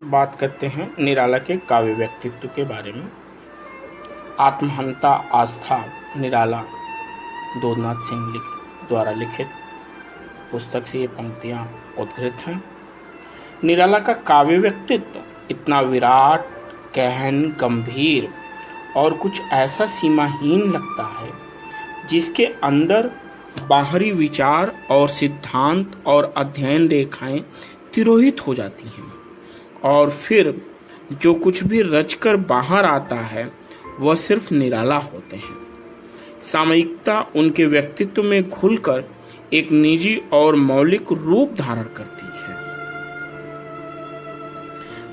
बात करते हैं निराला के काव्य व्यक्तित्व के बारे में। आत्महंता आस्था निराला दोनाथ सिंह द्वारा लिखित पुस्तक से ये पंक्तियाँ उद्धृत हैं। निराला का काव्य व्यक्तित्व इतना विराट, गहन, गंभीर और कुछ ऐसा सीमाहीन लगता है जिसके अंदर बाहरी विचार और सिद्धांत और अध्ययन रेखाएं तिरोहित हो जाती हैं और फिर जो कुछ भी रचकर बाहर आता है वह सिर्फ निराला होते हैं। सामयिकता उनके व्यक्तित्व में घुलकर एक निजी और मौलिक रूप धारण करती है।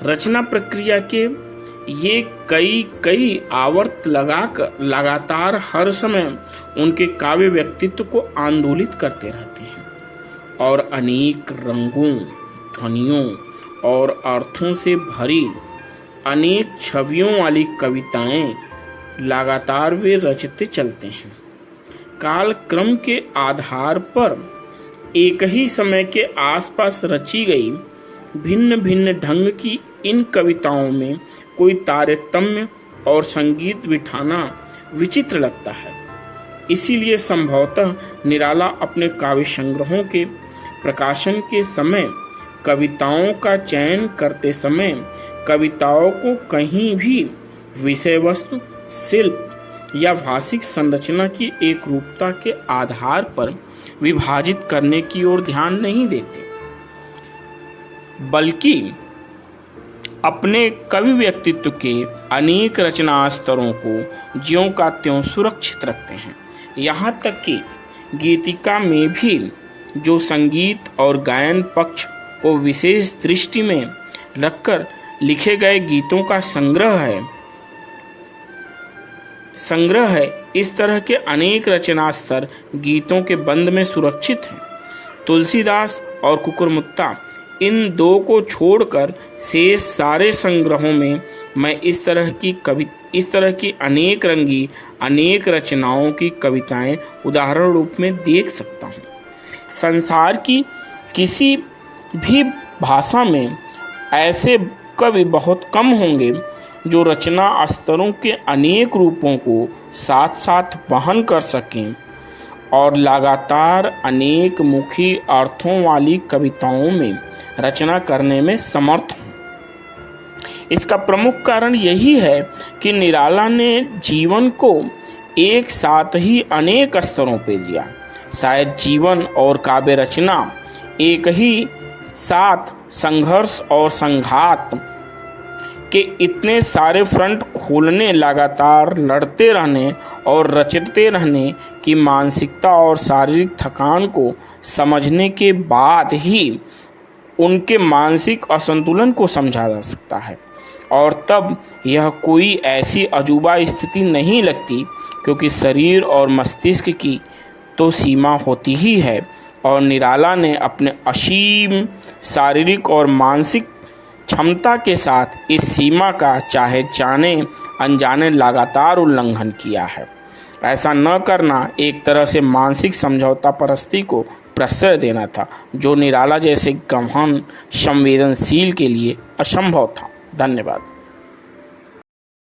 रचना प्रक्रिया के ये कई आवर्त लगातार हर समय उनके काव्य व्यक्तित्व को आंदोलित करते रहते हैं और अनेक रंगों, ध्वनियों और अर्थों से भरी अनेक छवियों वाली कविताएं लगातार वे रचते चलते हैं। काल क्रम के आधार पर एक ही समय के आसपास रची गई भिन्न भिन्न ढंग की इन कविताओं में कोई तारतम्य और संगीत बिठाना विचित्र लगता है। इसीलिए संभवतः निराला अपने काव्य संग्रहों के प्रकाशन के समय कविताओं का चयन करते समय कविताओं को कहीं भी विषय वस्तु, शिल्प या भाषिक संरचना की एक रूपता के आधार पर विभाजित करने की ओर ध्यान नहीं देते, बल्कि अपने कवि व्यक्तित्व के अनेक रचना स्तरों को ज्यों का त्यों सुरक्षित रखते हैं। यहाँ तक कि गीतिका में भी जो संगीत और गायन पक्ष को विशेष दृष्टि में रखकर लिखे गए गीतों का संग्रह है, इस तरह के अनेक रचना स्तर गीतों के बंद में सुरक्षित हैं। तुलसीदास और कुकुरमुत्ता इन दो को छोड़कर शेष सारे संग्रहों में मैं इस तरह की अनेक रंगी अनेक रचनाओं की कविताएं उदाहरण रूप में देख सकता हूँ। संसार की किसी भी भाषा में ऐसे कवि बहुत कम होंगे जो रचना स्तरों के अनेक रूपों को साथ साथ वहन कर सकें और लगातार अनेक मुखी अर्थों वाली कविताओं में रचना करने में समर्थ हूँ। इसका प्रमुख कारण यही है कि निराला ने जीवन को एक साथ ही अनेक स्तरों पर लिया। शायद जीवन और काव्य रचना एक ही साथ संघर्ष और संघात के इतने सारे फ्रंट खोलने, लगातार लड़ते रहने और रचते रहने की मानसिकता और शारीरिक थकान को समझने के बाद ही उनके मानसिक असंतुलन को समझा जा सकता है और तब यह कोई ऐसी अजूबा स्थिति नहीं लगती, क्योंकि शरीर और मस्तिष्क की तो सीमा होती ही है और निराला ने अपने असीम शारीरिक और मानसिक क्षमता के साथ इस सीमा का चाहे जाने अनजाने लगातार उल्लंघन किया है। ऐसा न करना एक तरह से मानसिक समझौता परस्ती को प्रश्रय देना था, जो निराला जैसे गहन संवेदनशील के लिए असंभव था। धन्यवाद।